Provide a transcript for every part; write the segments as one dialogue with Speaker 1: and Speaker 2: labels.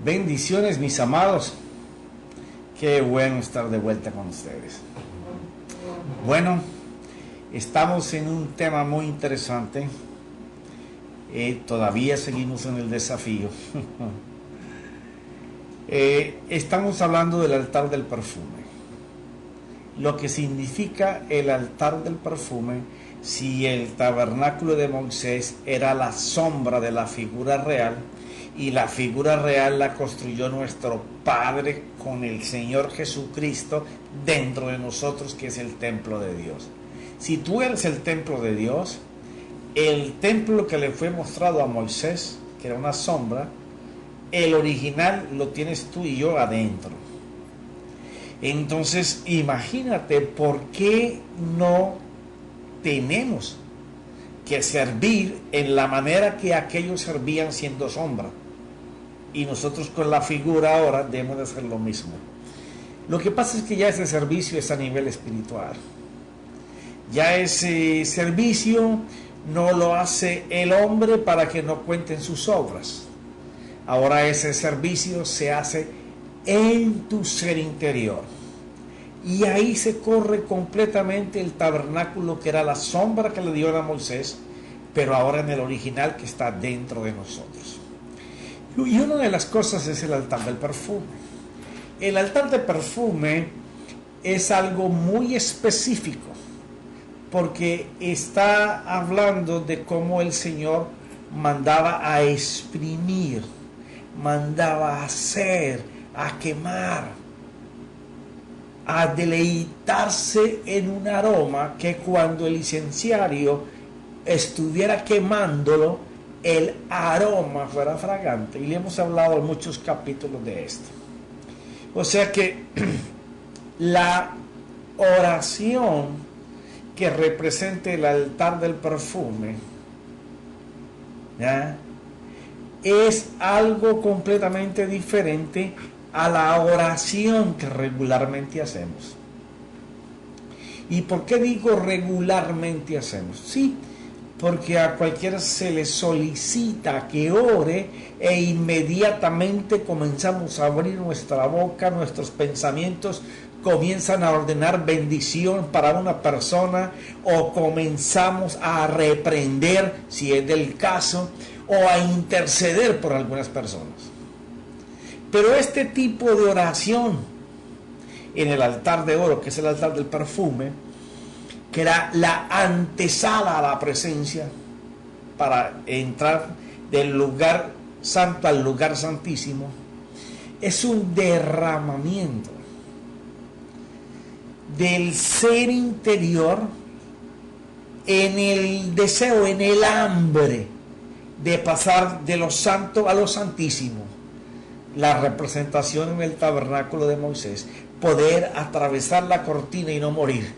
Speaker 1: Bendiciones, mis amados. Qué bueno estar de vuelta con ustedes. Bueno, estamos en un tema muy interesante. Todavía seguimos en el desafío. Estamos hablando del altar del perfume. Lo que significa el altar del perfume, si el tabernáculo de Moisés era la sombra de la figura real, y la figura real la construyó nuestro Padre con el Señor Jesucristo dentro de nosotros, que es el templo de Dios. Si tú eres el templo de Dios, el templo que le fue mostrado a Moisés, que era una sombra, el original lo tienes tú y yo adentro. Entonces, imagínate por qué no tenemos que servir en la manera que aquellos servían siendo sombra. Y nosotros con la figura ahora debemos de hacer lo mismo. Lo que pasa es que ya ese servicio es a nivel espiritual. Ya ese servicio no lo hace el hombre para que no cuenten sus obras. Ahora ese servicio se hace en tu ser interior. Y ahí se corre completamente el tabernáculo que era la sombra que le dio a Moisés, pero ahora en el original que está dentro de nosotros. Y una de las cosas es el altar del perfume. El altar de perfume es algo muy específico, porque está hablando de cómo el Señor mandaba a exprimir, mandaba a hacer, a quemar, a deleitarse en un aroma que cuando el incenciario estuviera quemándolo, el aroma fuera fragante. Y le hemos hablado en muchos capítulos de esto. O sea que la oración que representa el altar del perfume, ¿ya?, es algo completamente diferente a la oración que regularmente hacemos. ¿Y por qué digo regularmente hacemos? Sí, porque a cualquiera se le solicita que ore e inmediatamente comenzamos a abrir nuestra boca, nuestros pensamientos comienzan a ordenar bendición para una persona, o comenzamos a reprender, si es del caso, o a interceder por algunas personas. Pero este tipo de oración en el altar de oro, que es el altar del perfume, que era la antesala a la presencia para entrar del lugar santo al lugar santísimo, es un derramamiento del ser interior en el deseo, en el hambre de pasar de lo santo a lo santísimo. La representación en el tabernáculo de Moisés, poder atravesar la cortina y no morir,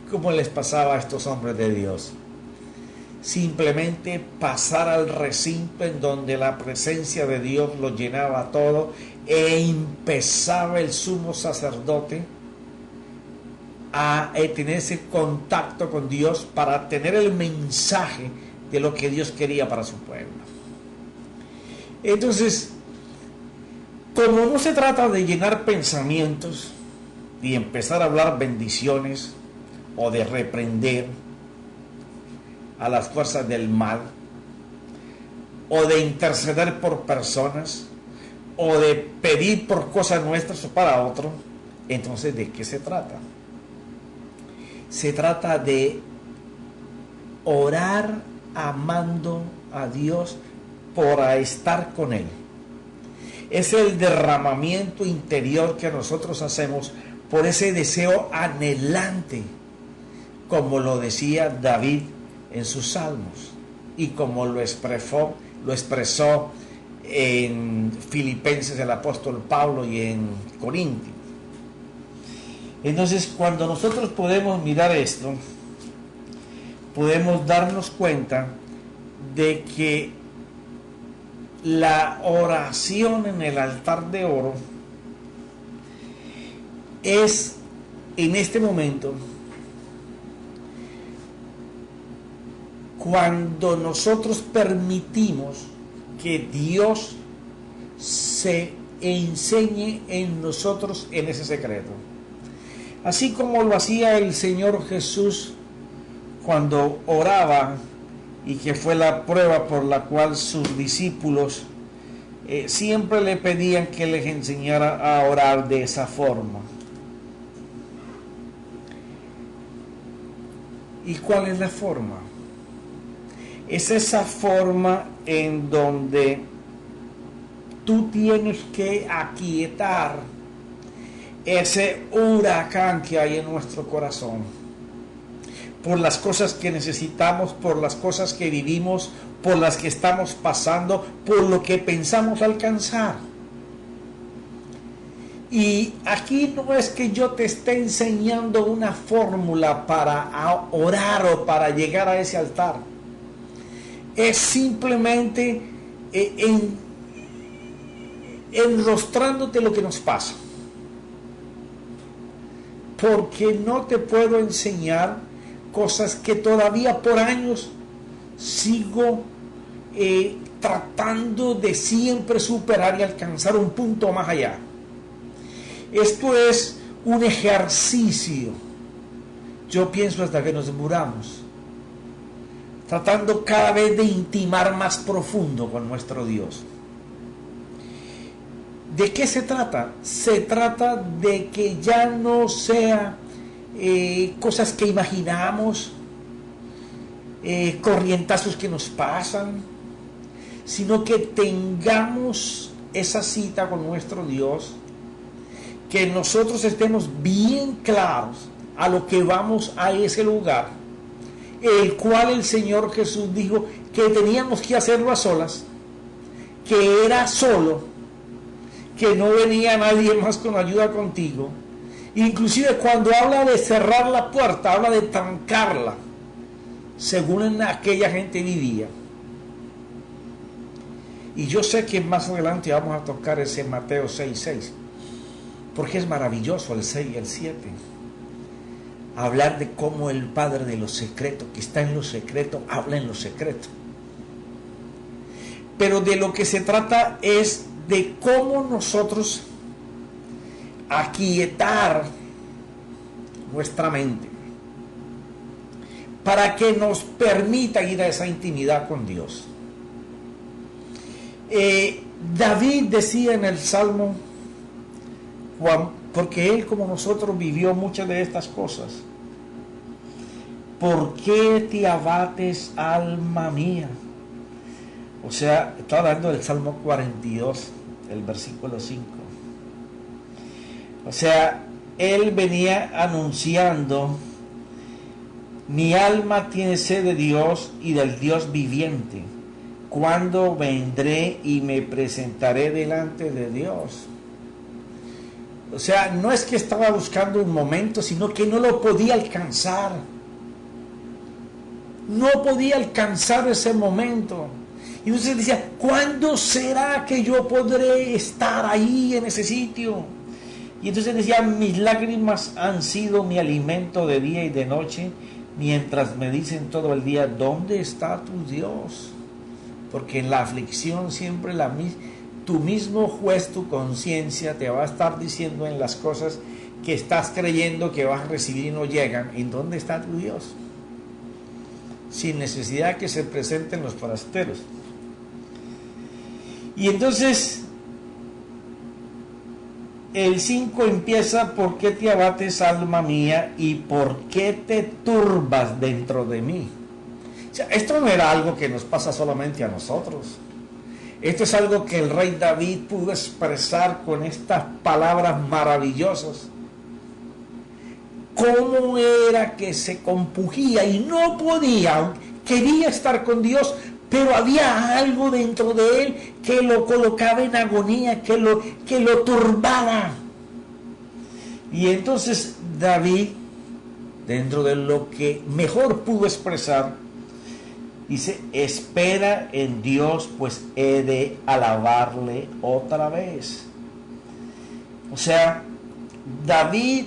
Speaker 1: como les pasaba a estos hombres de Dios. Simplemente pasar al recinto en donde la presencia de Dios lo llenaba todo, e empezaba el sumo sacerdote a tener ese contacto con Dios para tener el mensaje de lo que Dios quería para su pueblo. Entonces, como no se trata de llenar pensamientos y empezar a hablar bendiciones o de reprender a las fuerzas del mal, o de interceder por personas, o de pedir por cosas nuestras o para otro, entonces ¿de qué se trata? Se trata de orar amando a Dios por estar con Él. Es el derramamiento interior que nosotros hacemos por ese deseo anhelante, como lo decía David en sus salmos y como lo expresó en Filipenses el apóstol Pablo y en Corintios. Entonces, cuando nosotros podemos mirar esto, podemos darnos cuenta de que la oración en el altar de oro es, en este momento, cuando nosotros permitimos que Dios se enseñe en nosotros en ese secreto. Así como lo hacía el Señor Jesús cuando oraba, y que fue la prueba por la cual sus discípulos siempre le pedían que les enseñara a orar de esa forma. ¿Y cuál es la forma? Es esa forma en donde tú tienes que aquietar ese huracán que hay en nuestro corazón, por las cosas que necesitamos, por las cosas que vivimos, por las que estamos pasando, por lo que pensamos alcanzar. Y aquí no es que yo te esté enseñando una fórmula para orar o para llegar a ese altar. Es simplemente enrostrándote lo que nos pasa. Porque no te puedo enseñar cosas que todavía por años sigo tratando de siempre superar y alcanzar un punto más allá. Esto es un ejercicio, yo pienso, hasta que nos muramos, tratando cada vez de intimar más profundo con nuestro Dios. ¿De qué se trata? Se trata de que ya no sea cosas que imaginamos, corrientazos que nos pasan, sino que tengamos esa cita con nuestro Dios, que nosotros estemos bien claros a lo que vamos a ese lugar, el cual el Señor Jesús dijo que teníamos que hacerlo a solas, que era solo, que no venía nadie más con ayuda contigo. Inclusive cuando habla de cerrar la puerta, habla de trancarla, según aquella gente vivía. Y yo sé que más adelante vamos a tocar ese Mateo 6:6, porque es maravilloso el 6 y el 7. Hablar de cómo el Padre de los secretos, que está en lo secreto, habla en lo secreto. Pero de lo que se trata es de cómo nosotros aquietar nuestra mente para que nos permita ir a esa intimidad con Dios. David decía en el Salmo, porque él como nosotros vivió muchas de estas cosas: ¿por qué te abates, alma mía? O sea, está hablando del Salmo 42, el versículo 5. O sea, él venía anunciando: mi alma tiene sed de Dios y del Dios viviente. ¿Cuándo vendré y me presentaré delante de Dios? O sea, no es que estaba buscando un momento, sino que no lo podía alcanzar. No podía alcanzar ese momento. Y entonces decía: ¿cuándo será que yo podré estar ahí en ese sitio? Y entonces decía: mis lágrimas han sido mi alimento de día y de noche, mientras me dicen todo el día: ¿dónde está tu Dios? Porque en la aflicción siempre tu mismo juez, tu conciencia, te va a estar diciendo en las cosas que estás creyendo que vas a recibir y no llegan: ¿en dónde está tu Dios? Sin necesidad que se presenten los forasteros. Y entonces el 5 empieza: ¿por qué te abates, alma mía? ¿Y por qué te turbas dentro de mí? O sea, esto no era algo que nos pasa solamente a nosotros. Esto es algo que el rey David pudo expresar con estas palabras maravillosas. ¿Cómo era que se compugía y no podía? Quería estar con Dios, pero había algo dentro de él que lo colocaba en agonía, que lo turbaba. Y entonces David, dentro de lo que mejor pudo expresar, dice: espera en Dios, pues he de alabarle otra vez. O sea, David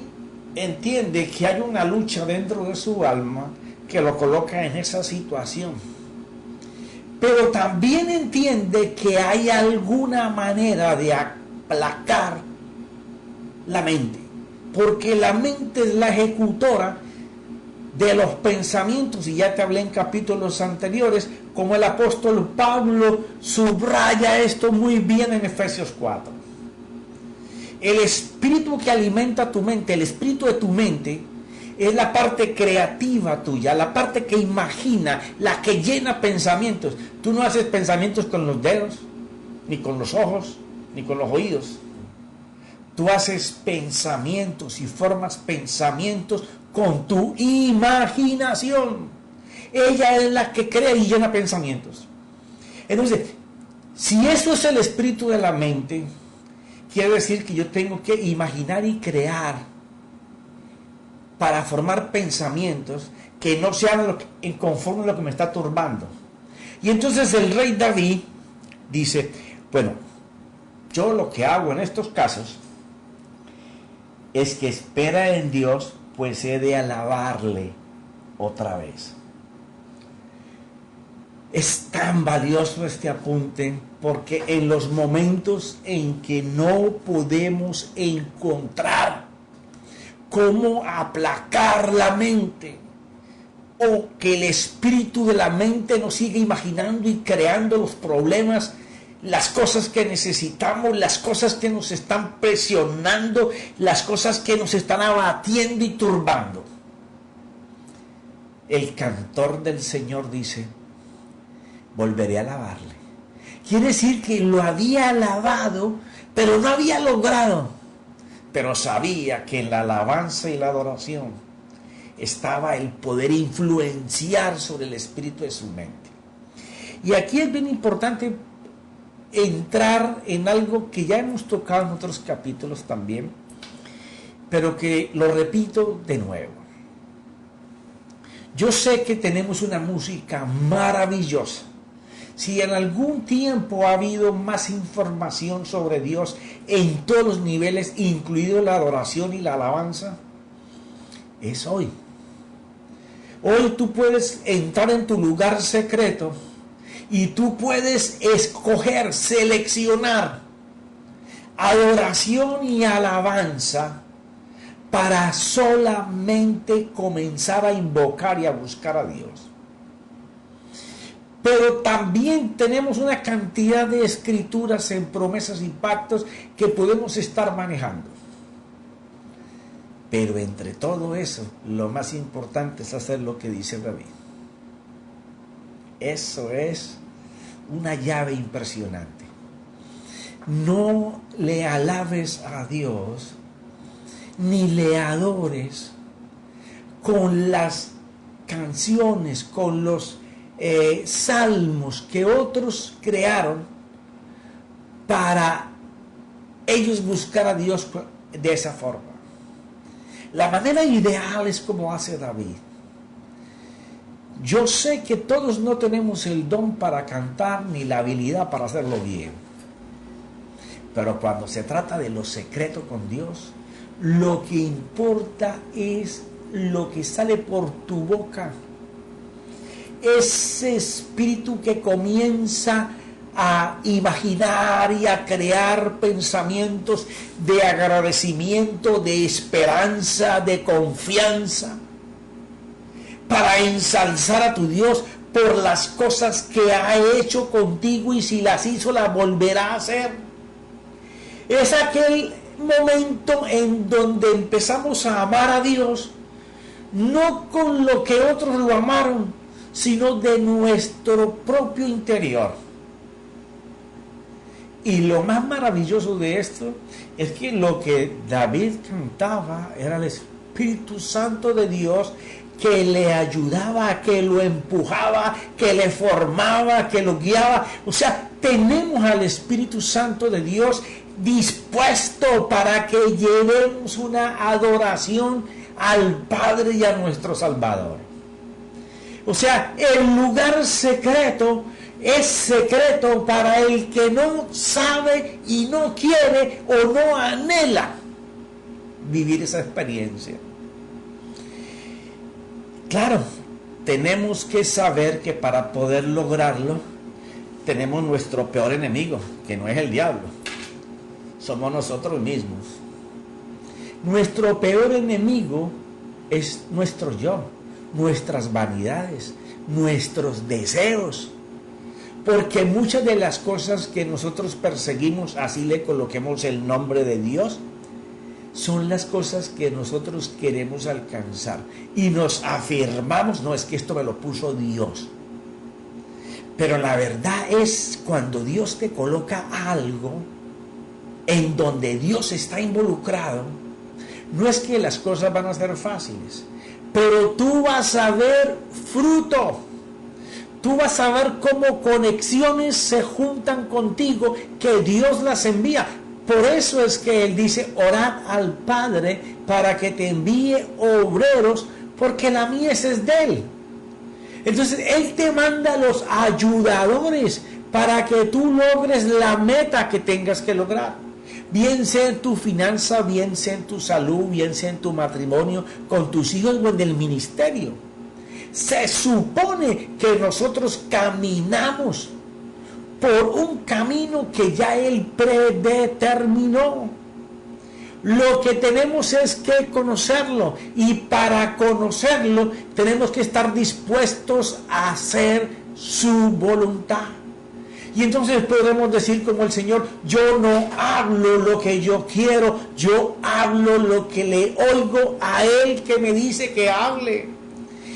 Speaker 1: entiende que hay una lucha dentro de su alma que lo coloca en esa situación. pero también entiende que hay alguna manera de aplacar la mente, porque la mente es la ejecutora de los pensamientos, y ya te hablé en capítulos anteriores, como el apóstol Pablo subraya esto muy bien en Efesios 4. El espíritu que alimenta tu mente, el espíritu de tu mente, es la parte creativa tuya, la parte que imagina, la que llena pensamientos. Tú no haces pensamientos con los dedos, ni con los ojos, ni con los oídos. Tú haces pensamientos y formas pensamientos con tu imaginación. Ella es la que crea y llena pensamientos. Entonces, si eso es el espíritu de la mente, quiere decir que yo tengo que imaginar y crear para formar pensamientos que no sean conforme a lo que me está turbando. Y entonces el rey David dice, bueno, yo lo que hago en estos casos es que espera en Dios, pues he de alabarle otra vez. Es tan valioso este apunte porque en los momentos en que no podemos encontrar cómo aplacar la mente, o que el espíritu de la mente nos sigue imaginando y creando los problemas, las cosas que necesitamos, las cosas que nos están presionando, las cosas que nos están abatiendo y turbando. El cantor del Señor dice, volveré a alabarle. Quiere decir que lo había alabado, pero no había logrado. Pero sabía que en la alabanza y la adoración estaba el poder influenciar sobre el espíritu de su mente. Y aquí es bien importante entrar en algo que ya hemos tocado en otros capítulos también, pero que lo repito de nuevo. Yo sé que tenemos una música maravillosa. Si en algún tiempo ha habido más información sobre Dios en todos los niveles, incluido la adoración y la alabanza, es hoy. Hoy tú puedes entrar en tu lugar secreto y tú puedes escoger, seleccionar adoración y alabanza para solamente comenzar a invocar y a buscar a Dios. Pero también tenemos una cantidad de escrituras en promesas y pactos que podemos estar manejando. Pero entre todo eso, lo más importante es hacer lo que dice David. Eso es una llave impresionante. No le alabes a Dios, ni le adores con las canciones, con los salmos que otros crearon para ellos buscar a Dios de esa forma. La manera ideal es como hace David. Yo sé que todos no tenemos el don para cantar ni la habilidad para hacerlo bien, pero cuando se trata de lo secreto con Dios, lo que importa es lo que sale por tu boca. Ese espíritu que comienza a imaginar y a crear pensamientos de agradecimiento, de esperanza, de confianza, para ensalzar a tu Dios por las cosas que ha hecho contigo y si las hizo, las volverá a hacer. Es aquel momento en donde empezamos a amar a Dios, no con lo que otros lo amaron, sino de nuestro propio interior. Y lo más maravilloso de esto es que lo que David cantaba era el Espíritu Santo de Dios que le ayudaba, que lo empujaba, que le formaba, que lo guiaba. O sea, tenemos al Espíritu Santo de Dios dispuesto para que llevemos una adoración al Padre y a nuestro Salvador. O sea, el lugar secreto es secreto para el que no sabe y no quiere o no anhela vivir esa experiencia. Claro, tenemos que saber que para poder lograrlo tenemos nuestro peor enemigo, que no es el diablo, somos nosotros mismos. Nuestro peor enemigo es nuestro yo, nuestras vanidades, nuestros deseos. Porque muchas de las cosas que nosotros perseguimos, así le coloquemos el nombre de Dios, son las cosas que nosotros queremos alcanzar. Y nos afirmamos, no, es que esto me lo puso Dios. Pero la verdad es, cuando Dios te coloca algo en donde Dios está involucrado, no es que las cosas van a ser fáciles, pero tú vas a ver fruto. Tú vas a ver cómo conexiones se juntan contigo, que Dios las envía. Por eso es que Él dice, orad al Padre para que te envíe obreros, porque la mies es de Él. Entonces Él te manda los ayudadores para que tú logres la meta que tengas que lograr. Bien sea en tu finanza, bien sea en tu salud, bien sea en tu matrimonio, con tus hijos o en el ministerio. Se supone que nosotros caminamos por un camino que ya Él predeterminó. Lo que tenemos es que conocerlo, y para conocerlo tenemos que estar dispuestos a hacer su voluntad. Y entonces podemos decir como el Señor, yo no hablo lo que yo quiero, yo hablo lo que le oigo a Él que me dice que hable.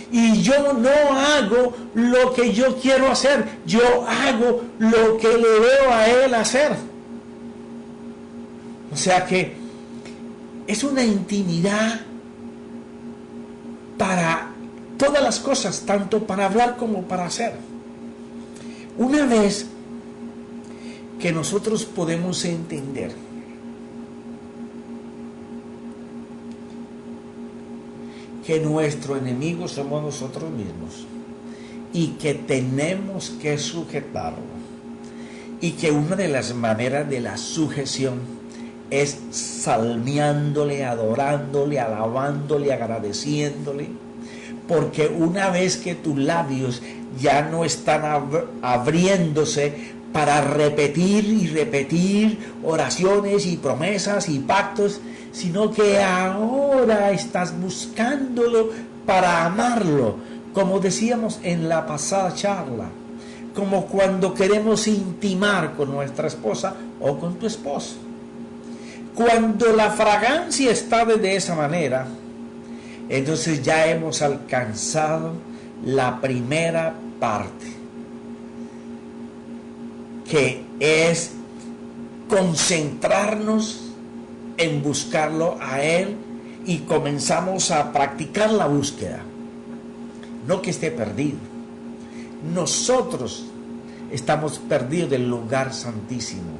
Speaker 1: Y yo no hago lo que yo quiero hacer, yo hago lo que le veo a Él hacer. O sea que es una intimidad para todas las cosas, tanto para hablar como para hacer. Una vez que nosotros podemos entender que nuestro enemigo somos nosotros mismos y que tenemos que sujetarlo, y que una de las maneras de la sujeción es salmeándole, adorándole, alabándole, agradeciéndole, porque una vez que tus labios ya no están abriéndose para repetir y repetir oraciones y promesas y pactos, sino que ahora estás buscándolo para amarlo, como decíamos en la pasada charla, como cuando queremos intimar con nuestra esposa o con tu esposo. Cuando la fragancia está de esa manera, entonces ya hemos alcanzado la primera parte, que es concentrarnos en buscarlo a Él, y comenzamos a practicar la búsqueda. No que esté perdido. Nosotros estamos perdidos del lugar santísimo.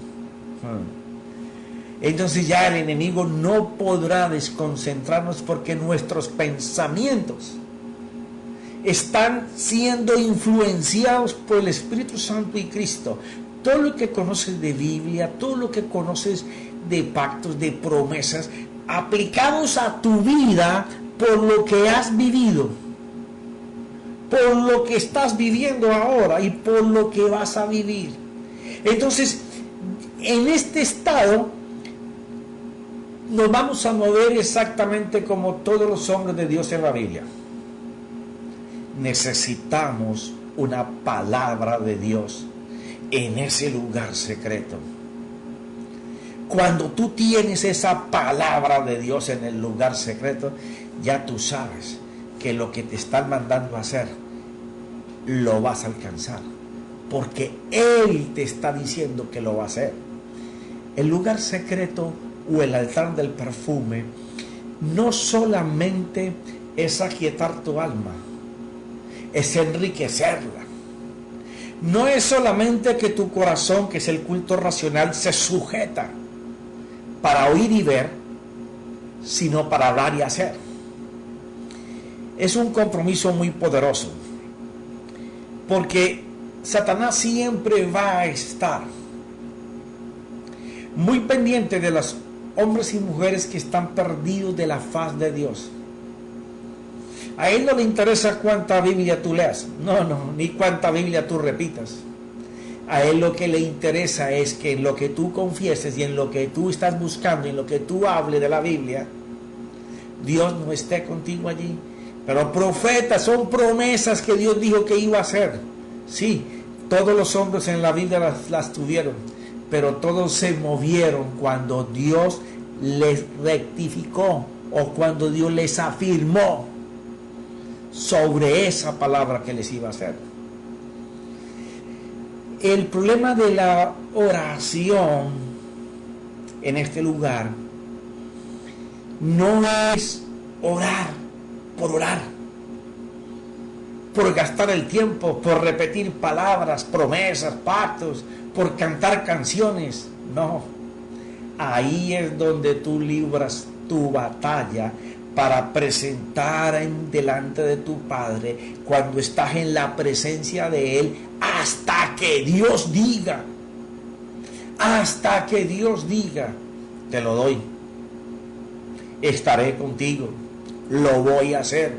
Speaker 1: Entonces ya el enemigo no podrá desconcentrarnos, porque nuestros pensamientos están siendo influenciados por el Espíritu Santo y Cristo. Todo lo que conoces de Biblia, todo lo que conoces de pactos, de promesas, aplicados a tu vida por lo que has vivido, por lo que estás viviendo ahora y por lo que vas a vivir. Entonces, en este estado nos vamos a mover exactamente como todos los hombres de Dios en la Biblia. Necesitamos una palabra de Dios en ese lugar secreto. Cuando tú tienes esa palabra de Dios en el lugar secreto, ya tú sabes que lo que te están mandando a hacer lo vas a alcanzar, porque Él te está diciendo que lo va a hacer. El lugar secreto o el altar del perfume no solamente es aquietar tu alma, es enriquecerla. No es solamente que tu corazón, que es el culto racional, se sujeta para oír y ver, sino para hablar y hacer. Es un compromiso muy poderoso, porque Satanás siempre va a estar muy pendiente de los hombres y mujeres que están perdidos de la faz de Dios. A él no le interesa cuánta Biblia tú leas, no, ni cuánta Biblia tú repitas. A Él lo que le interesa es que en lo que tú confieses y en lo que tú estás buscando, en lo que tú hables de la Biblia, Dios no esté contigo allí. Pero profetas son promesas que Dios dijo que iba a hacer. Sí, todos los hombres en la Biblia las tuvieron, pero todos se movieron cuando Dios les rectificó o cuando Dios les afirmó sobre esa palabra que les iba a hacer. El problema de la oración en este lugar no es orar, por gastar el tiempo, por repetir palabras, promesas, pactos, por cantar canciones. No, ahí es donde tú libras tu batalla para presentar delante de tu Padre cuando estás en la presencia de Él, hasta que Dios diga, te lo doy, estaré contigo, lo voy a hacer.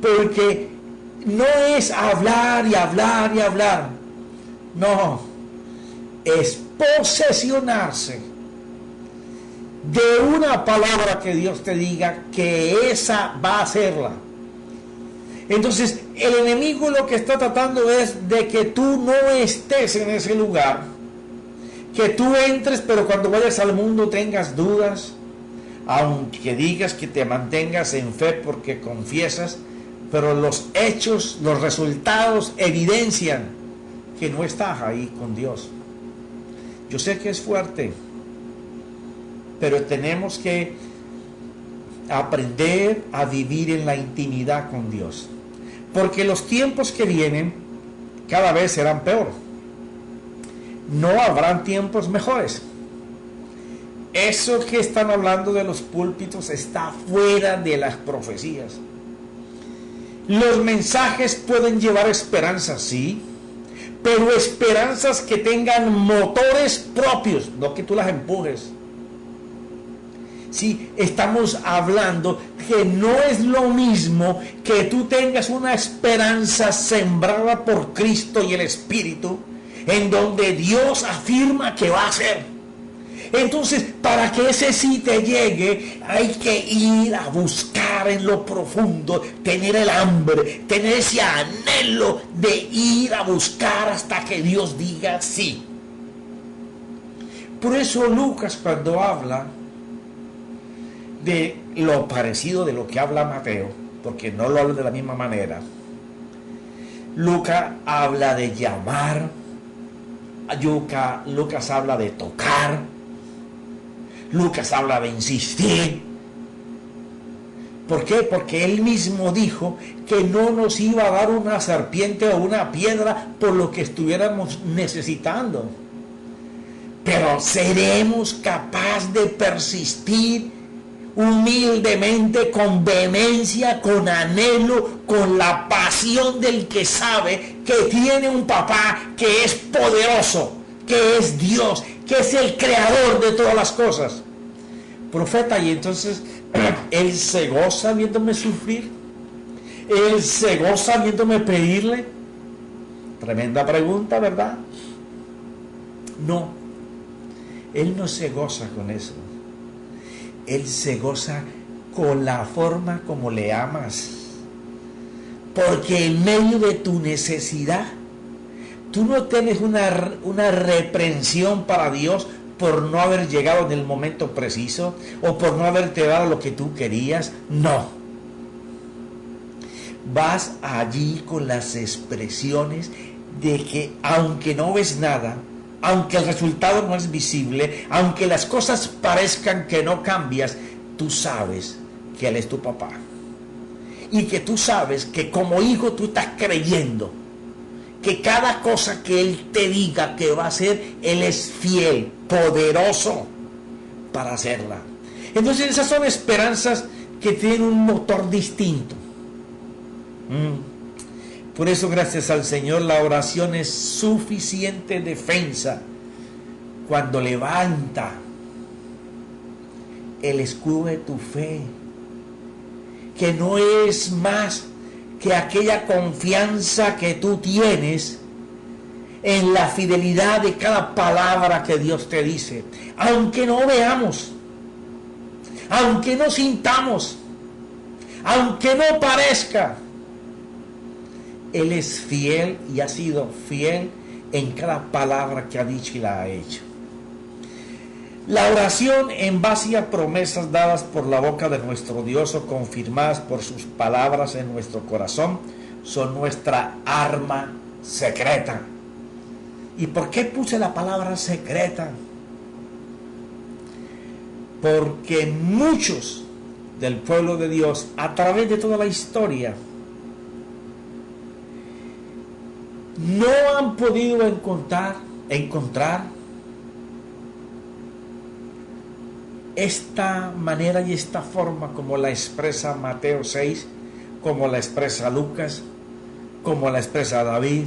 Speaker 1: Porque no es hablar y hablar y hablar, no, es posesionarse de una palabra que Dios te diga que esa va a serla. Entonces el enemigo lo que está tratando es de que tú no estés en ese lugar, que tú entres, pero cuando vayas al mundo tengas dudas, aunque digas que te mantengas en fe porque confiesas, pero los hechos, los resultados evidencian que no estás ahí con Dios. Yo sé que es fuerte, pero tenemos que aprender a vivir en la intimidad con Dios, porque los tiempos que vienen cada vez serán peor. No habrán tiempos mejores. Eso que están hablando de los púlpitos está fuera de las profecías. Los mensajes pueden llevar esperanzas, sí, pero esperanzas que tengan motores propios, no que tú las empujes. Sí, estamos hablando que no es lo mismo que tú tengas una esperanza sembrada por Cristo y el Espíritu, en donde Dios afirma que va a hacer. Entonces, para que ese sí te llegue, hay que ir a buscar en lo profundo, tener el hambre, tener ese anhelo de ir a buscar hasta que Dios diga sí. Por eso Lucas, cuando habla de lo parecido de lo que habla Mateo, porque no lo habla de la misma manera, Lucas habla de llamar, Lucas habla de tocar, Lucas habla de insistir. ¿Por qué? Porque él mismo dijo que no nos iba a dar una serpiente o una piedra por lo que estuviéramos necesitando, pero seremos capaces de persistir humildemente, con vehemencia, con anhelo, con la pasión del que sabe que tiene un papá que es poderoso, que es Dios, que es el creador de todas las cosas. Profeta, y entonces Él se goza viéndome sufrir, Él se goza viéndome pedirle. Tremenda pregunta, ¿verdad? No, Él no se goza con eso. Él se goza con la forma como le amas, porque en medio de tu necesidad tú no tienes una reprensión para Dios por no haber llegado en el momento preciso o por no haberte dado lo que tú querías. No, vas allí con las expresiones de que aunque no ves nada, aunque el resultado no es visible, aunque las cosas parezcan que no cambias, tú sabes que Él es tu papá. Y que tú sabes que como hijo tú estás creyendo que cada cosa que Él te diga que va a hacer, Él es fiel, poderoso para hacerla. Entonces esas son esperanzas que tienen un motor distinto. Por eso, gracias al Señor, la oración es suficiente defensa cuando levanta el escudo de tu fe, que no es más que aquella confianza que tú tienes en la fidelidad de cada palabra que Dios te dice. Aunque no veamos, aunque no sintamos, aunque no parezca, Él es fiel y ha sido fiel en cada palabra que ha dicho y la ha hecho. La oración en base a promesas dadas por la boca de nuestro Dios o confirmadas por sus palabras en nuestro corazón son nuestra arma secreta. ¿Y por qué puse la palabra secreta? Porque muchos del pueblo de Dios, a través de toda la historia, no han podido encontrar esta manera y esta forma como la expresa Mateo 6, como la expresa Lucas, como la expresa David,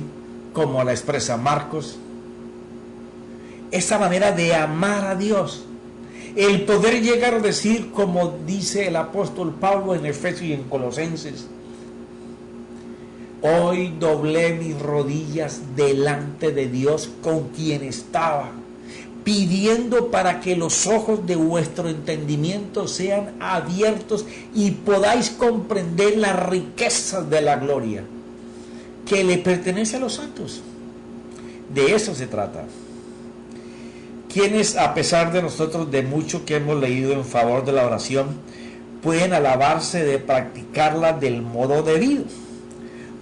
Speaker 1: como la expresa Marcos. Esa manera de amar a Dios, el poder llegar a decir, como dice el apóstol Pablo en Efesios y en Colosenses: hoy doblé mis rodillas delante de Dios, con quien estaba, pidiendo para que los ojos de vuestro entendimiento sean abiertos y podáis comprender las riquezas de la gloria que le pertenece a los santos. De eso se trata. Quienes, a pesar de nosotros, de mucho que hemos leído en favor de la oración, pueden alabarse de practicarla del modo debido,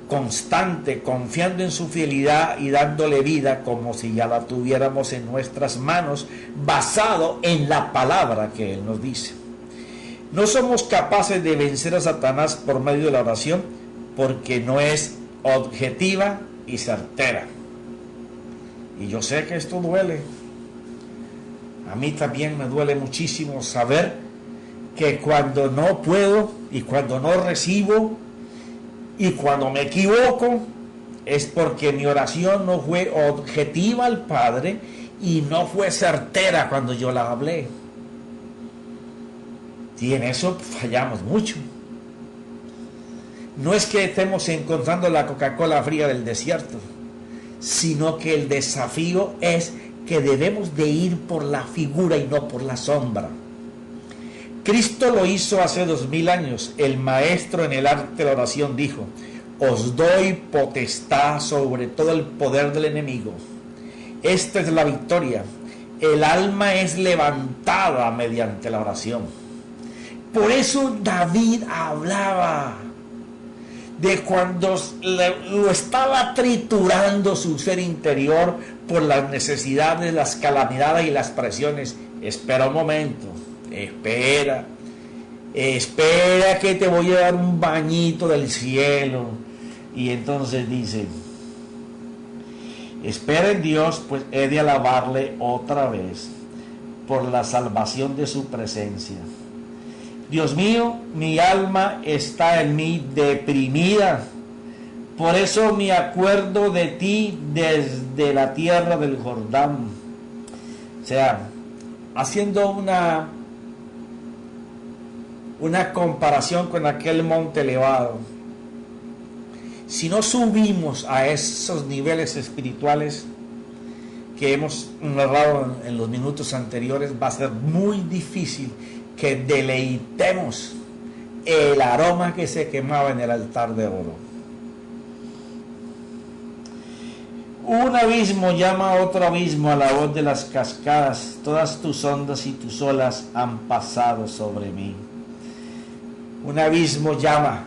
Speaker 1: constante, confiando en su fidelidad y dándole vida como si ya la tuviéramos en nuestras manos, basado en la palabra que Él nos dice. No somos capaces de vencer a Satanás por medio de la oración porque no es objetiva y certera. Y yo sé que esto duele. A mí también me duele muchísimo saber que cuando no puedo y cuando no recibo y cuando me equivoco, es porque mi oración no fue objetiva al Padre y no fue certera cuando yo la hablé. Y en eso fallamos mucho. No es que estemos encontrando la Coca-Cola fría del desierto, sino que el desafío es que debemos de ir por la figura y no por la sombra. Cristo lo hizo hace 2000 años. El maestro en el arte de la oración dijo: os doy potestad sobre todo el poder del enemigo. Esta es la victoria. El alma es levantada mediante la oración. Por eso David hablaba de cuando lo estaba triturando su ser interior por las necesidades, las calamidades y las presiones. Espera un momento. Espera que te voy a dar un bañito del cielo. Y entonces dice: espera en Dios, pues he de alabarle otra vez por la salvación de su presencia. Dios mío, mi alma está en mí deprimida, por eso me acuerdo de ti desde la tierra del Jordán. O sea, haciendo una comparación con aquel monte elevado, si no subimos a esos niveles espirituales que hemos narrado en los minutos anteriores, va a ser muy difícil que deleitemos el aroma que se quemaba en el altar de oro. Un abismo llama a otro abismo a la voz de las cascadas. Todas tus ondas y tus olas han pasado sobre mí. Un abismo llama.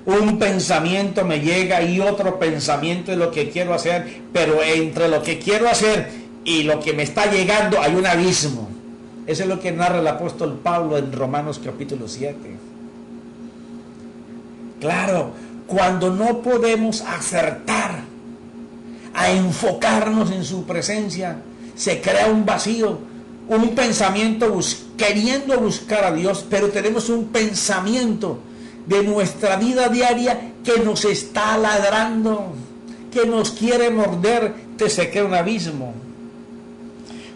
Speaker 1: Un pensamiento me llega y otro pensamiento es lo que quiero hacer, pero entre lo que quiero hacer y lo que me está llegando hay un abismo. Eso es lo que narra el apóstol Pablo en Romanos capítulo 7. Claro, cuando no podemos acertar a enfocarnos en su presencia, se crea un vacío, un pensamiento queriendo buscar a Dios, pero tenemos un pensamiento de nuestra vida diaria que nos está ladrando, que nos quiere morder. Se crea un abismo.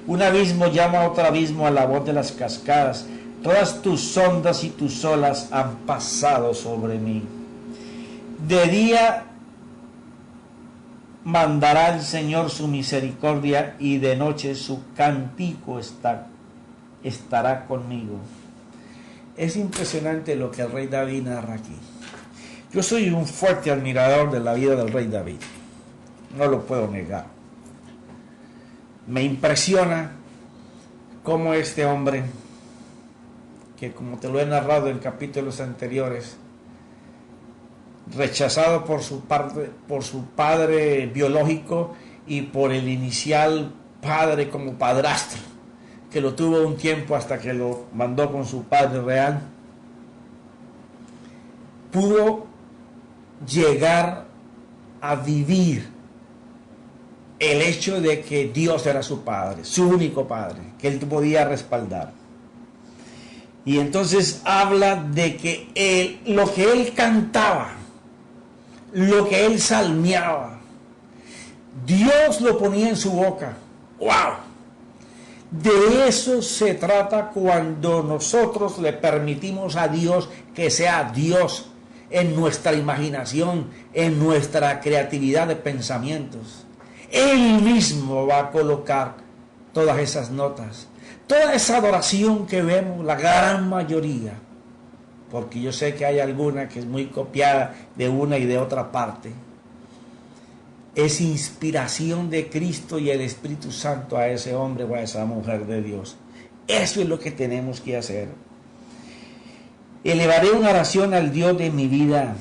Speaker 1: Un abismo llama a otro abismo a la voz de las cascadas. Todas tus ondas y tus olas han pasado sobre mí. De día mandará el Señor su misericordia y de noche su cántico estará conmigo. Es impresionante lo que el rey David narra aquí. Yo soy un fuerte admirador de la vida del rey David, no lo puedo negar. Me impresiona cómo este hombre, que como te lo he narrado en capítulos anteriores, rechazado por su padre biológico y por el inicial padre como padrastro, que lo tuvo un tiempo hasta que lo mandó con su padre real, pudo llegar a vivir el hecho de que Dios era su padre, su único padre, que él podía respaldar. Y entonces habla de que lo que él cantaba, lo que él salmeaba, Dios lo ponía en su boca. ¡Wow! De eso se trata cuando nosotros le permitimos a Dios que sea Dios en nuestra imaginación, en nuestra creatividad de pensamientos. Él mismo va a colocar todas esas notas, toda esa adoración que vemos, la gran mayoría, porque yo sé que hay alguna que es muy copiada de una y de otra parte, es inspiración de Cristo y el Espíritu Santo a ese hombre o a esa mujer de Dios. Eso es lo que tenemos que hacer. Elevaré una oración al Dios de mi vida.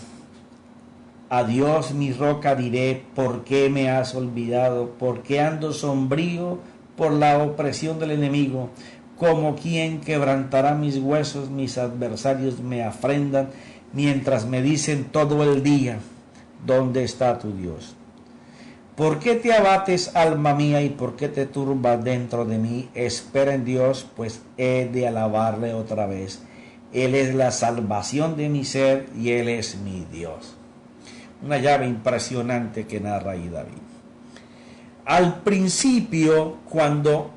Speaker 1: A Dios mi roca diré, ¿por qué me has olvidado? ¿Por qué ando sombrío por la opresión del enemigo? Como quien quebrantará mis huesos, mis adversarios me afrendan, mientras me dicen todo el día, ¿dónde está tu Dios? ¿Por qué te abates, alma mía, y por qué te turbas dentro de mí? Espera en Dios, pues he de alabarle otra vez. Él es la salvación de mi ser y Él es mi Dios. Una llave impresionante que narra ahí David. Al principio, cuando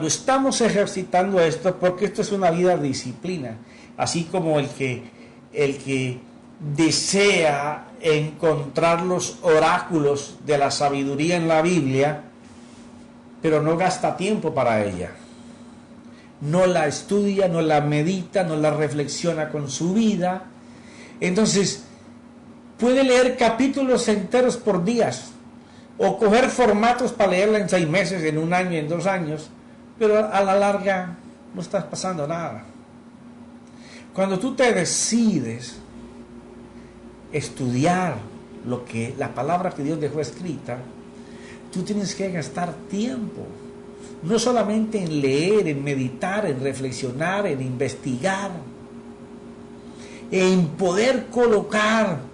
Speaker 1: estamos ejercitando esto, porque esto es una vida de disciplina, así como el que desea encontrar los oráculos de la sabiduría en la Biblia, pero no gasta tiempo para ella, no la estudia, no la medita, no la reflexiona con su vida, entonces puede leer capítulos enteros por días, o coger formatos para leerla en 6 meses, en 1 año, en 2 años, pero a la larga no estás pasando nada. Cuando tú te decides estudiar lo que la palabra que Dios dejó escrita, tú tienes que gastar tiempo, no solamente en leer, en meditar, en reflexionar, en investigar, en poder colocar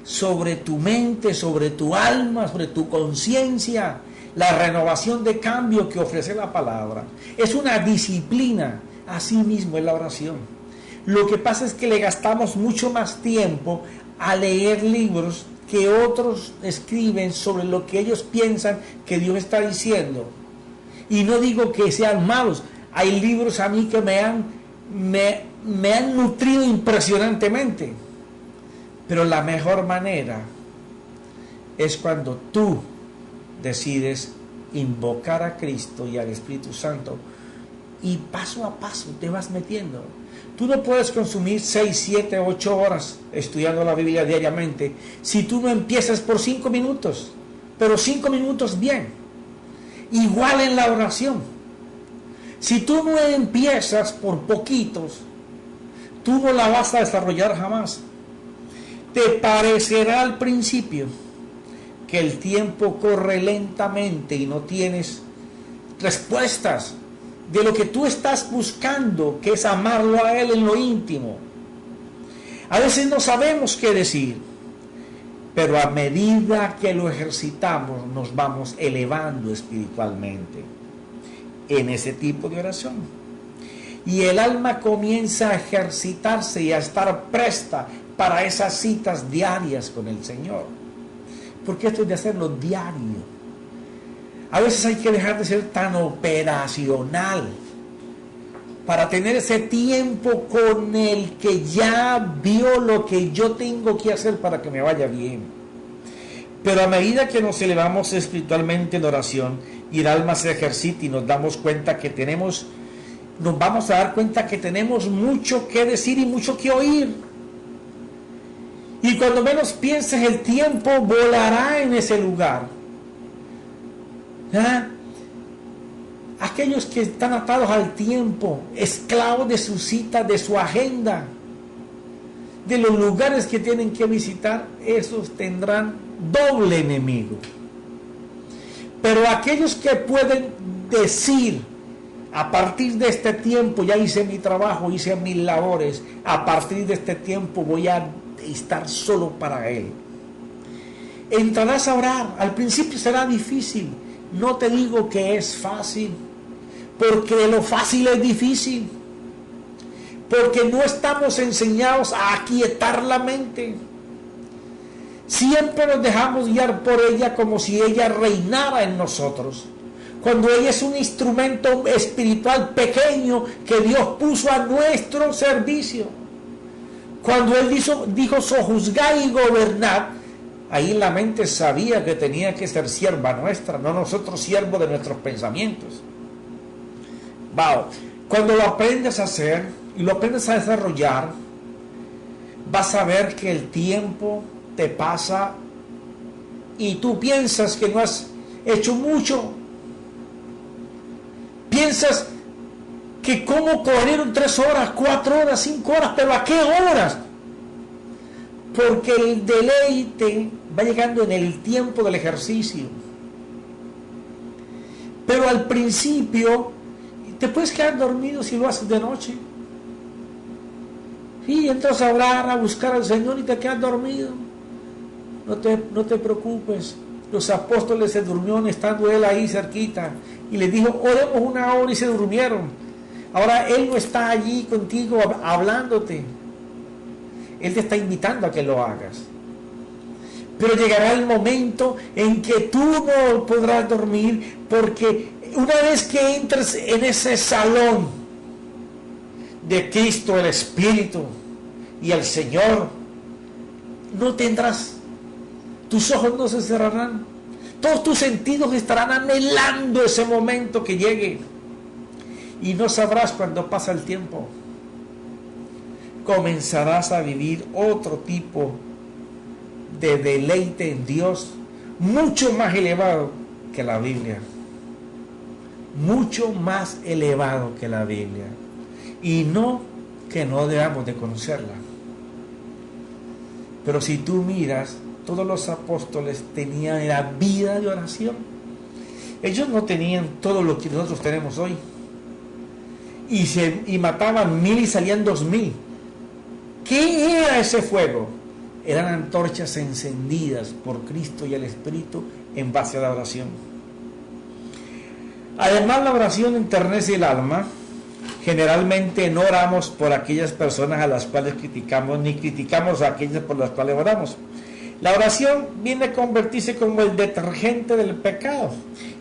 Speaker 1: sobre tu mente, sobre tu alma, sobre tu conciencia, la renovación de cambio que ofrece la palabra. Es una disciplina, así mismo es la oración. Lo que pasa es que le gastamos mucho más tiempo a leer libros que otros escriben sobre lo que ellos piensan que Dios está diciendo. Y no digo que sean malos, hay libros a mí que me han nutrido impresionantemente, pero la mejor manera es cuando tú decides invocar a Cristo y al Espíritu Santo y paso a paso te vas metiendo. Tú no puedes consumir 6, 7, 8 horas estudiando la Biblia diariamente si tú no empiezas por 5 minutos, pero 5 minutos bien. Igual en la oración. Si tú no empiezas por poquitos, tú no la vas a desarrollar jamás. Te parecerá al principio que el tiempo corre lentamente y no tienes respuestas de lo que tú estás buscando, que es amarlo a Él en lo íntimo. A veces no sabemos qué decir, pero a medida que lo ejercitamos nos vamos elevando espiritualmente en ese tipo de oración. Y el alma comienza a ejercitarse y a estar presta para esas citas diarias con el Señor. Porque esto es de hacerlo diario. A veces hay que dejar de ser tan operacional para tener ese tiempo con el que ya vio lo que yo tengo que hacer para que me vaya bien. Pero a medida que nos elevamos espiritualmente en oración y el alma se ejercita y nos damos cuenta que nos vamos a dar cuenta que tenemos mucho que decir y mucho que oír. Y cuando menos pienses, el tiempo volará en ese lugar. ¿Ah? Aquellos que están atados al tiempo, esclavos de su cita, de su agenda, de los lugares que tienen que visitar, esos tendrán doble enemigo. Pero aquellos que pueden decir, a partir de este tiempo ya hice mi trabajo, hice mis labores, a partir de este tiempo voy a estar solo para Él. Entrarás a orar, al principio será difícil, no te digo que es fácil, porque lo fácil es difícil, porque no estamos enseñados a aquietar la mente. Siempre nos dejamos guiar por ella como si ella reinara en nosotros, cuando ella es un instrumento espiritual pequeño que Dios puso a nuestro servicio. Cuando Él dijo sojuzgad y gobernad, ahí la mente sabía que tenía que ser sierva nuestra, no nosotros siervos de nuestros pensamientos. Wow. Cuando lo aprendes a hacer y lo aprendes a desarrollar, vas a ver que el tiempo te pasa y tú piensas que no has hecho mucho. Piensas que cómo corrieron 3 horas, 4 horas, 5 horas, pero ¿a qué horas? Porque el deleite va llegando en el tiempo del ejercicio. Pero al principio te puedes quedar dormido si lo haces de noche. Sí, entras a hablar, a buscar al Señor y te quedas dormido. No te preocupes. Los apóstoles se durmieron estando Él ahí cerquita. Y les dijo, oremos 1 hora y se durmieron. Ahora Él no está allí contigo hablándote. Él te está invitando a que lo hagas. Pero llegará el momento en que tú no podrás dormir, porque una vez que entres en ese salón de Cristo, el Espíritu y el Señor, no tendrás, tus ojos no se cerrarán, todos tus sentidos estarán anhelando ese momento que llegue, y no sabrás cuándo pasa el tiempo. Comenzarás a vivir otro tipo de deleite en Dios, mucho más elevado que la Biblia. Mucho más elevado que la Biblia. Y no que no debamos de conocerla. Pero si tú miras, todos los apóstoles tenían la vida de oración. Ellos no tenían todo lo que nosotros tenemos hoy. Y mataban 1000 y salían 2000. ¿Qué era ese fuego? Eran antorchas encendidas por Cristo y el Espíritu en base a la oración. Además, la oración enternece el alma. Generalmente no oramos por aquellas personas a las cuales criticamos, ni criticamos a aquellas por las cuales oramos. La oración viene a convertirse como el detergente del pecado.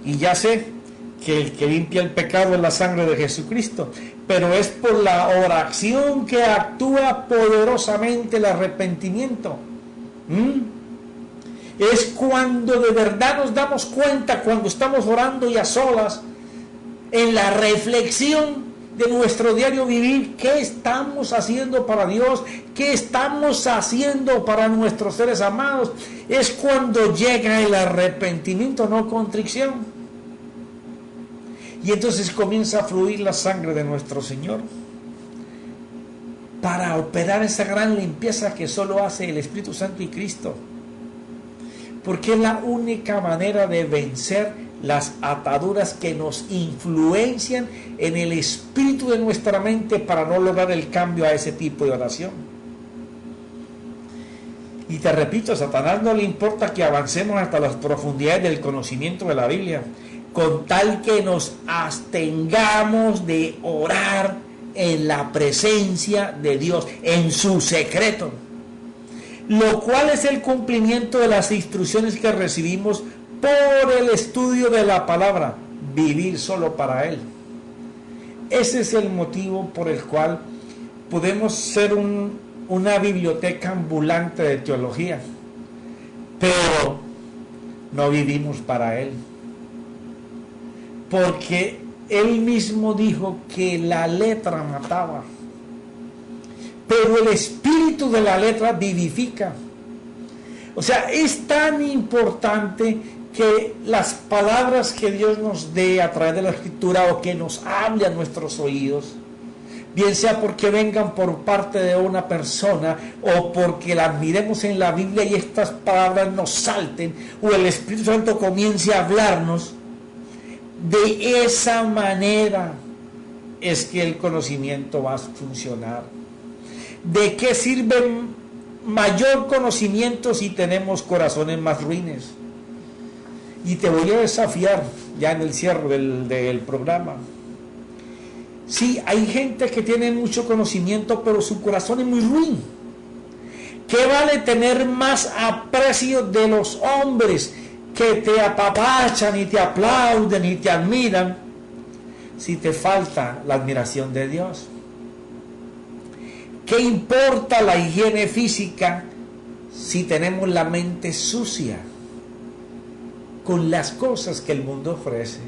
Speaker 1: Y ya sé que el que limpia el pecado es la sangre de Jesucristo, pero es por la oración que actúa poderosamente el arrepentimiento. Es cuando de verdad nos damos cuenta, cuando estamos orando y a solas, en la reflexión de nuestro diario vivir, qué estamos haciendo para Dios, qué estamos haciendo para nuestros seres amados. Es cuando llega el arrepentimiento, no contrición. Y entonces comienza a fluir la sangre de nuestro Señor para operar esa gran limpieza que solo hace el Espíritu Santo y Cristo. Porque es la única manera de vencer las ataduras que nos influencian en el espíritu de nuestra mente para no lograr el cambio a ese tipo de oración. Y te repito, a Satanás no le importa que avancemos hasta las profundidades del conocimiento de la Biblia, con tal que nos abstengamos de orar en la presencia de Dios, en su secreto, lo cual es el cumplimiento de las instrucciones que recibimos por el estudio de la palabra, vivir solo para Él. Ese es el motivo por el cual podemos ser una biblioteca ambulante de teología, pero no vivimos para Él. Porque Él mismo dijo que la letra mataba, pero el espíritu de la letra vivifica. O sea, es tan importante que las palabras que Dios nos dé a través de la Escritura o que nos hable a nuestros oídos, bien sea porque vengan por parte de una persona o porque las miremos en la Biblia y estas palabras nos salten, o el Espíritu Santo comience a hablarnos, de esa manera es que el conocimiento va a funcionar. ¿De qué sirve mayor conocimiento si tenemos corazones más ruines? Y te voy a desafiar ya en el cierre del programa. Sí, hay gente que tiene mucho conocimiento, pero su corazón es muy ruin. ¿Qué vale tener más aprecio de los hombres que te apapachan y te aplauden y te admiran si te falta la admiración de Dios? ¿Qué importa la higiene física si tenemos la mente sucia con las cosas que el mundo ofrece?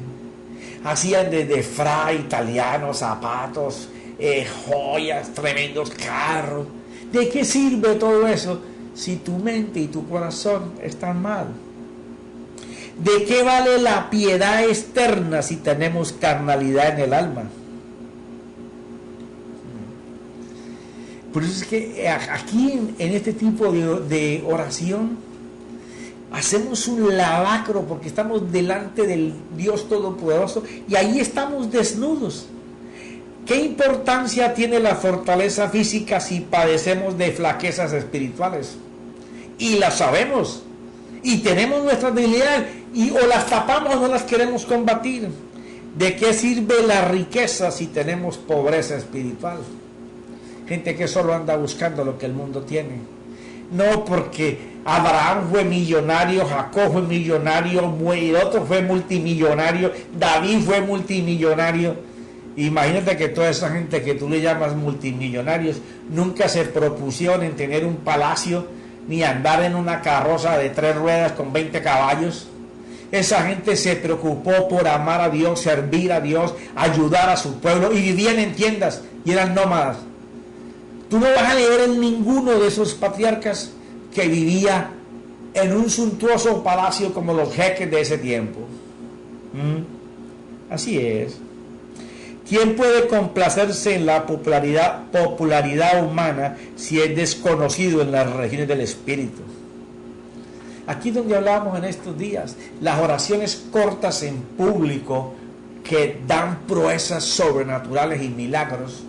Speaker 1: Hacían desde fray, italianos, zapatos, joyas, tremendos carros. ¿De qué sirve todo eso si tu mente y tu corazón están mal? ¿De qué vale la piedad externa si tenemos carnalidad en el alma? Por eso es que aquí en este tipo de oración hacemos un lavacro porque estamos delante del Dios Todopoderoso y ahí estamos desnudos. ¿Qué importancia tiene la fortaleza física si padecemos de flaquezas espirituales? Y las sabemos. Y tenemos nuestras debilidades y o las tapamos o no las queremos combatir. ¿De qué sirve la riqueza si tenemos pobreza espiritual? Gente que solo anda buscando lo que el mundo tiene. No, porque Abraham fue millonario, Jacob fue millonario, el otro fue multimillonario, David fue multimillonario. Imagínate que toda esa gente que tú le llamas multimillonarios nunca se propusieron en tener un palacio ni andar en una carroza de 3 ruedas con 20 caballos. Esa gente se preocupó por amar a Dios, servir a Dios, ayudar a su pueblo y vivían en tiendas y eran nómadas. Tú no vas a leer en ninguno de esos patriarcas que vivía en un suntuoso palacio como los jeques de ese tiempo. Así es. ¿Quién puede complacerse en la popularidad humana si es desconocido en las regiones del espíritu? Aquí donde hablamos en estos días, las oraciones cortas en público que dan proezas sobrenaturales y milagros,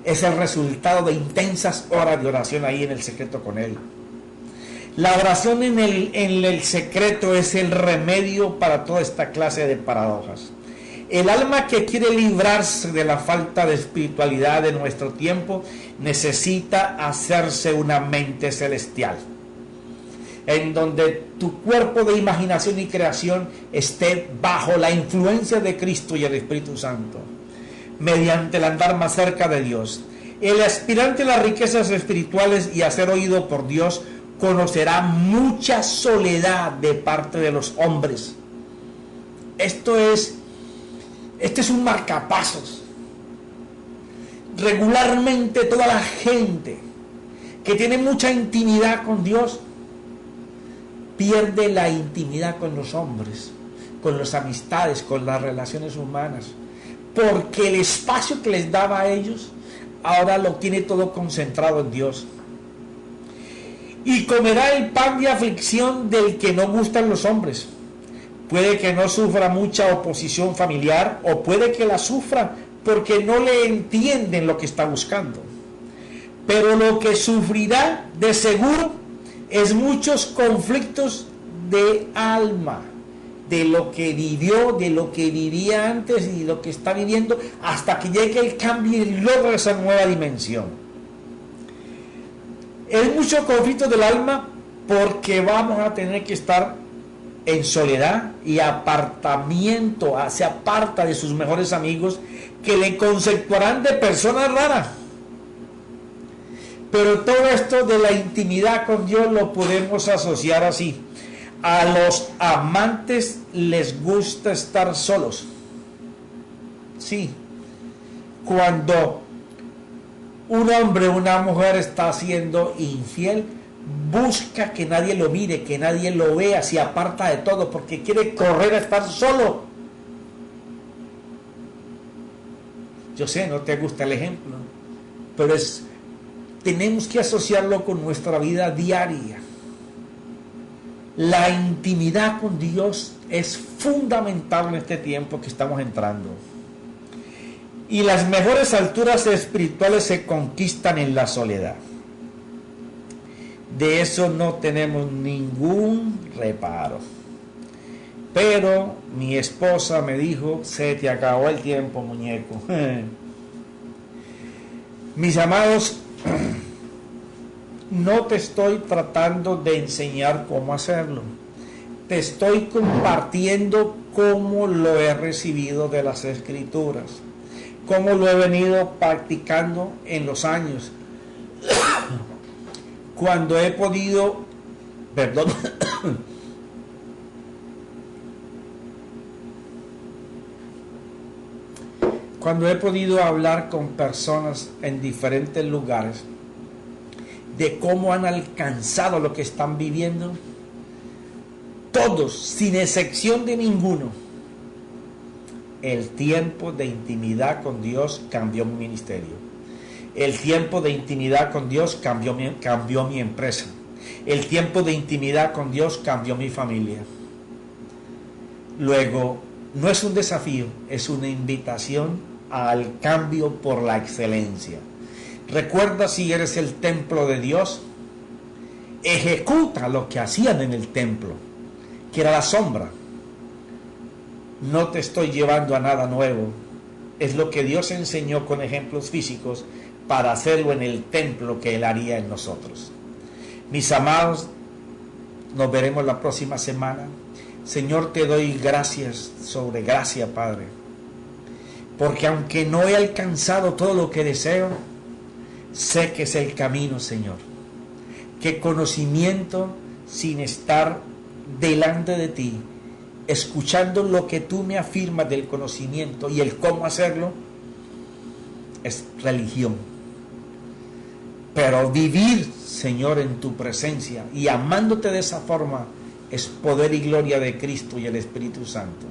Speaker 1: es el resultado de intensas horas de oración ahí en el secreto con Él. La oración en el secreto es el remedio para toda esta clase de paradojas. El alma que quiere librarse de la falta de espiritualidad de nuestro tiempo necesita hacerse una mente celestial, en donde tu cuerpo de imaginación y creación esté bajo la influencia de Cristo y el Espíritu Santo, mediante el andar más cerca de Dios. El aspirante a las riquezas espirituales y a ser oído por Dios conocerá mucha soledad de parte de los hombres. Este es un marcapasos. Regularmente toda la gente que tiene mucha intimidad con Dios pierde la intimidad con los hombres, con las amistades, con las relaciones humanas, porque el espacio que les daba a ellos ahora lo tiene todo concentrado en Dios. Y comerá el pan de aflicción del que no gustan los hombres. Puede que no sufra mucha oposición familiar, o puede que la sufra porque no le entienden lo que está buscando. Pero lo que sufrirá de seguro es muchos conflictos de alma, de lo que vivió, de lo que vivía antes y lo que está viviendo, hasta que llegue el cambio y logre esa nueva dimensión. Es mucho conflicto del alma porque vamos a tener que estar en soledad y apartamiento, se aparta de sus mejores amigos que le conceptuarán de persona rara. Pero todo esto de la intimidad con Dios lo podemos asociar así: A los amantes les gusta estar solos. Sí. Cuando un hombre o una mujer está siendo infiel, busca que nadie lo mire, que nadie lo vea, se aparta de todo porque quiere correr a estar solo. Yo sé, no te gusta el ejemplo, pero tenemos que asociarlo con nuestra vida diaria. La intimidad con Dios es fundamental en este tiempo que estamos entrando. Y las mejores alturas espirituales se conquistan en la soledad. De eso no tenemos ningún reparo. Pero mi esposa me dijo, se te acabó el tiempo, muñeco. Mis amados, no te estoy tratando de enseñar cómo hacerlo. Te estoy compartiendo cómo lo he recibido de las Escrituras, cómo lo he venido practicando en los años. Cuando he podido, perdón, cuando he podido hablar con personas en diferentes lugares de cómo han alcanzado lo que están viviendo, todos, sin excepción de ninguno, el tiempo de intimidad con Dios cambió mi ministerio. El tiempo de intimidad con Dios cambió mi empresa. El tiempo de intimidad con Dios cambió mi familia. Luego, no es un desafío, es una invitación al cambio por la excelencia. Recuerda, si eres el templo de Dios, ejecuta lo que hacían en el templo, que era la sombra. No te estoy llevando a nada nuevo. Es lo que Dios enseñó con ejemplos físicos para hacerlo en el templo que Él haría en nosotros. Mis amados, nos veremos la próxima semana. Señor, te doy gracias sobre gracia, Padre, porque aunque no he alcanzado todo lo que deseo, sé que es el camino, Señor. Que conocimiento sin estar delante de ti, escuchando lo que tú me afirmas del conocimiento y el cómo hacerlo, es religión. Pero vivir, Señor, en tu presencia y amándote de esa forma es poder y gloria de Cristo y el Espíritu Santo.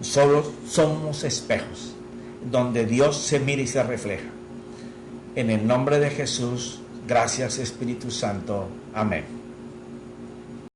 Speaker 1: Solo somos espejos donde Dios se mira y se refleja. En el nombre de Jesús, gracias Espíritu Santo. Amén.